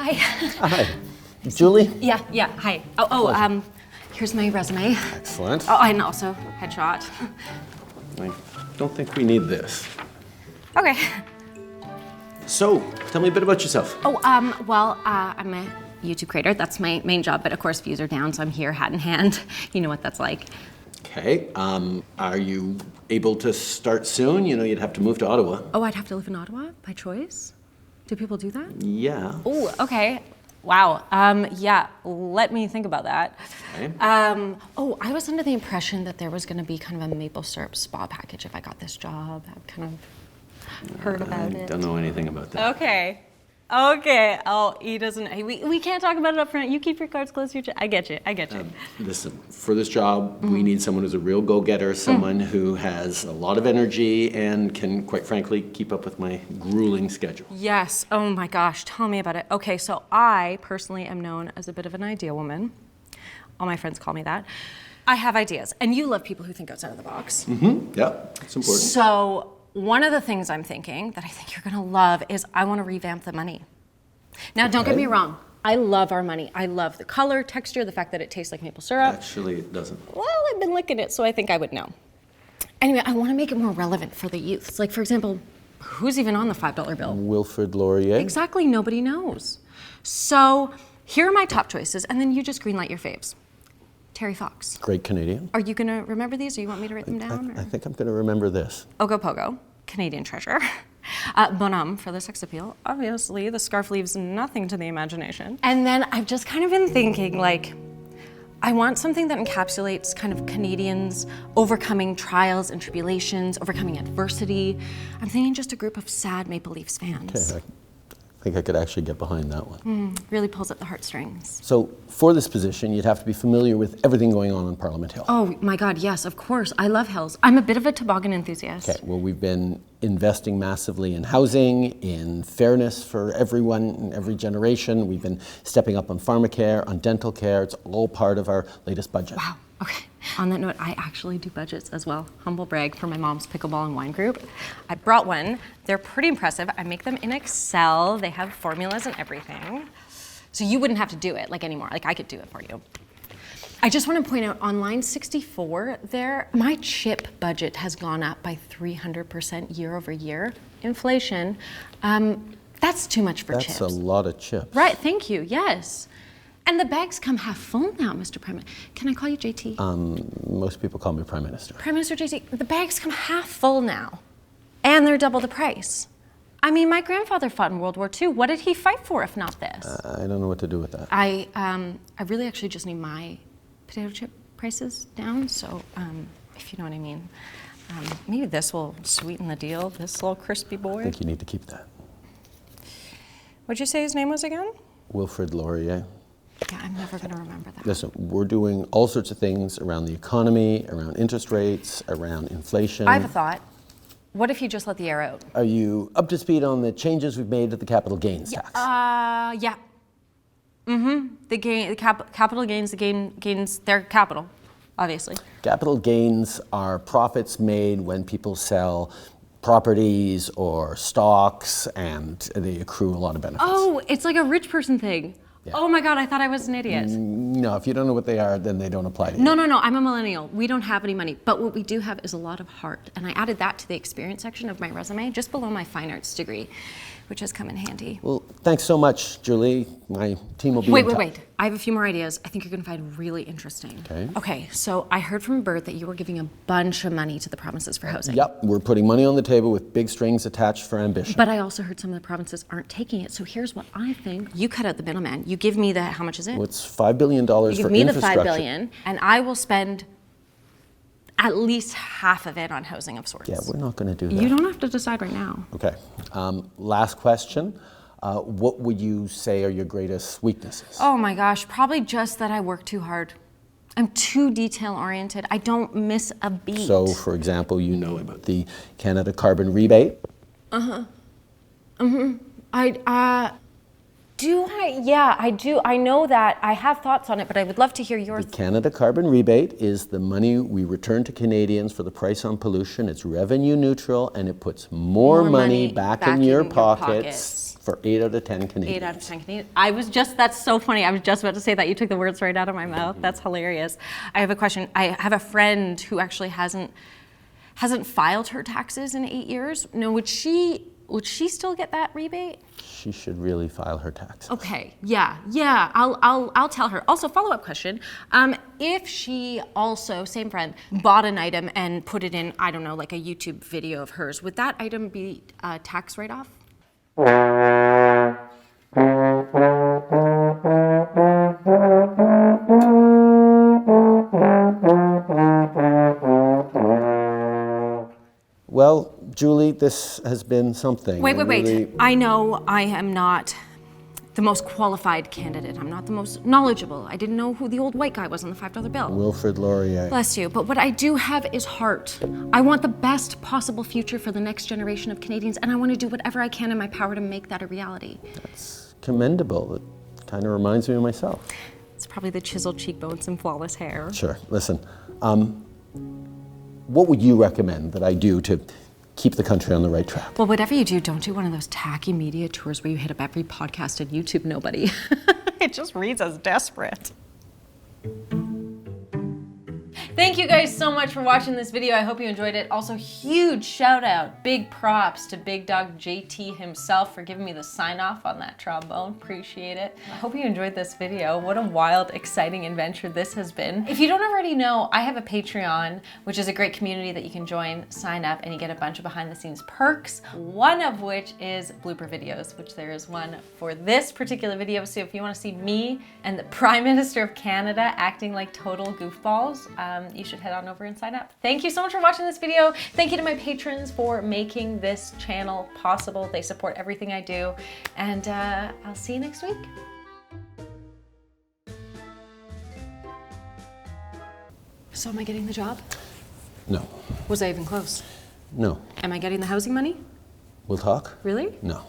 Hi. Hi. Julie? Yeah, hi. Here's my resume. Excellent. Oh, and also headshot. I don't think we need this. Okay. So, tell me a bit about yourself. I'm a YouTube creator. That's my main job, but of course views are down, so I'm here hat in hand. You know what that's like. Okay. Are you able to start soon? You know, you'd have to move to Ottawa. Oh, I'd have to live in Ottawa by choice? Do people do that? Yeah. Oh, okay. Wow. Yeah, let me think about that. Okay. I was under the impression that there was going to be kind of a maple syrup spa package if I got this job. I've kind of heard about it. I don't know anything about that. Okay. Oh, he doesn't. Hey, we can't talk about it up front. You keep your cards close to your chest. I get you. Listen, for this job, we need someone who's a real go-getter, someone who has a lot of energy and can, quite frankly, keep up with my grueling schedule. Yes. Oh my gosh. Tell me about it. Okay, so I personally am known as a bit of an idea woman. All my friends call me that. I have ideas, and you love people who think outside of the box. Mm-hmm. Yeah, it's important. So one of the things I'm thinking that I think you're gonna love is I wanna revamp the money. Now, don't get me wrong. I love our money. I love the color, texture, the fact that it tastes like maple syrup. Actually, it doesn't. Well, I've been licking it, so I think I would know. Anyway, I wanna make it more relevant for the youths. Like, for example, who's even on the $5 bill? Wilfrid Laurier. Exactly, nobody knows. So here are my top choices, and then you just greenlight your faves. Terry Fox. Great Canadian. Are you gonna remember these, or you want me to write them down? I think I'm going to remember this. Ogopogo, Canadian treasure. Bonhomme for the sex appeal. Obviously, the scarf leaves nothing to the imagination. And then I've just kind of been thinking, like, I want something that encapsulates kind of Canadians overcoming trials and tribulations, overcoming adversity. I'm thinking just a group of sad Maple Leafs fans. Okay, I think I could actually get behind that one. Really pulls at the heartstrings. So, for this position, you'd have to be familiar with everything going on Parliament Hill. Oh my God, yes, of course. I love hills. I'm a bit of a toboggan enthusiast. Okay, well, we've been investing massively in housing, in fairness for everyone in every generation. We've been stepping up on pharmacare, on dental care. It's all part of our latest budget. Wow, okay. On that note, I actually do budgets as well. Humble brag for my mom's pickleball and wine group. I brought one. They're pretty impressive. I make them in Excel. They have formulas and everything. So you wouldn't have to do it like anymore. Like I could do it for you. I just want to point out on line 64 there, my chip budget has gone up by 300% year over year. Inflation, that's too much for chips. That's a lot of chips. Right, thank you, yes. And the bags come half full now, Mr. Prime Minister. Can I call you JT? Most people call me Prime Minister. Prime Minister JT, the bags come half full now. And they're double the price. I mean, my grandfather fought in World War II. What did he fight for if not this? I don't know what to do with that. I really actually just need my potato chip prices down, so if you know what I mean. Maybe this will sweeten the deal, this little crispy boy. I think you need to keep that. What'd you say his name was again? Wilfrid Laurier. Yeah, I'm never going to remember that. Listen, we're doing all sorts of things around the economy, around interest rates, around inflation. I have a thought. What if you just let the air out? Are you up to speed on the changes we've made to the capital gains tax? Yeah. The capital gains, gains, they're capital, obviously. Capital gains are profits made when people sell properties or stocks, and they accrue a lot of benefits. Oh, it's like a rich person thing. Yeah. Oh my God, I thought I was an idiot. No, if you don't know what they are, then they don't apply to you. No, I'm a millennial. We don't have any money, but what we do have is a lot of heart. And I added that to the experience section of my resume, just below my fine arts degree, which has come in handy. Well, thanks so much, Julie. My team will be in touch. Wait. I have a few more ideas I think you're gonna find really interesting. Okay, so I heard from Bert that you were giving a bunch of money to the provinces for housing. Yep, we're putting money on the table with big strings attached for ambition. But I also heard some of the provinces aren't taking it, so here's what I think. You cut out the middleman. You give me how much is it? Well, it's $5 billion for infrastructure. You give me the $5 billion, and I will spend at least half of it on housing of sorts. Yeah, we're not gonna do that. You don't have to decide right now. Okay, last question. What would you say are your greatest weaknesses? Oh my gosh, probably just that I work too hard. I'm too detail-oriented. I don't miss a beat. So, for example, you know about the Canada carbon rebate? Do I I do. I know that. I have thoughts on it, but I would love to hear your The Canada Carbon Rebate is the money we return to Canadians for the price on pollution. It's revenue neutral, and it puts more money back in your pockets for 8 out of 10 Canadians. 8 out of 10 Canadians. That's so funny. I was just about to say that. You took the words right out of my mouth. That's hilarious. I have a question. I have a friend who actually hasn't filed her taxes in 8 years. No, would she still get that rebate? She should really file her taxes. Okay, yeah, I'll tell her. Also, follow-up question. If she also, same friend, bought an item and put it in, I don't know, like a YouTube video of hers, would that item be a tax write-off? Well, Julie, this has been something. Wait. I know I am not the most qualified candidate. I'm not the most knowledgeable. I didn't know who the old white guy was on the $5 bill. Wilfrid Laurier. Bless you. But what I do have is heart. I want the best possible future for the next generation of Canadians, and I want to do whatever I can in my power to make that a reality. That's commendable. It kind of reminds me of myself. It's probably the chiseled cheekbones and flawless hair. Sure. Listen, what would you recommend that I do to keep the country on the right track? Well, whatever you do, don't do one of those tacky media tours where you hit up every podcast and YouTube nobody. It just reads as desperate. Thank you guys so much for watching this video. I hope you enjoyed it. Also, huge shout out, big props to Big Dog JT himself for giving me the sign off on that trombone. Appreciate it. I hope you enjoyed this video. What a wild, exciting adventure this has been. If you don't already know, I have a Patreon, which is a great community that you can join, sign up, and you get a bunch of behind the scenes perks, one of which is blooper videos, which there is one for this particular video. So if you want to see me and the Prime Minister of Canada acting like total goofballs, you should head on over and sign up. Thank you so much for watching this video. Thank you to my patrons for making this channel possible. They support everything I do, and I'll see you next week. So am I getting the job? No. Was I even close? No. Am I getting the housing money? We'll talk? Really? No.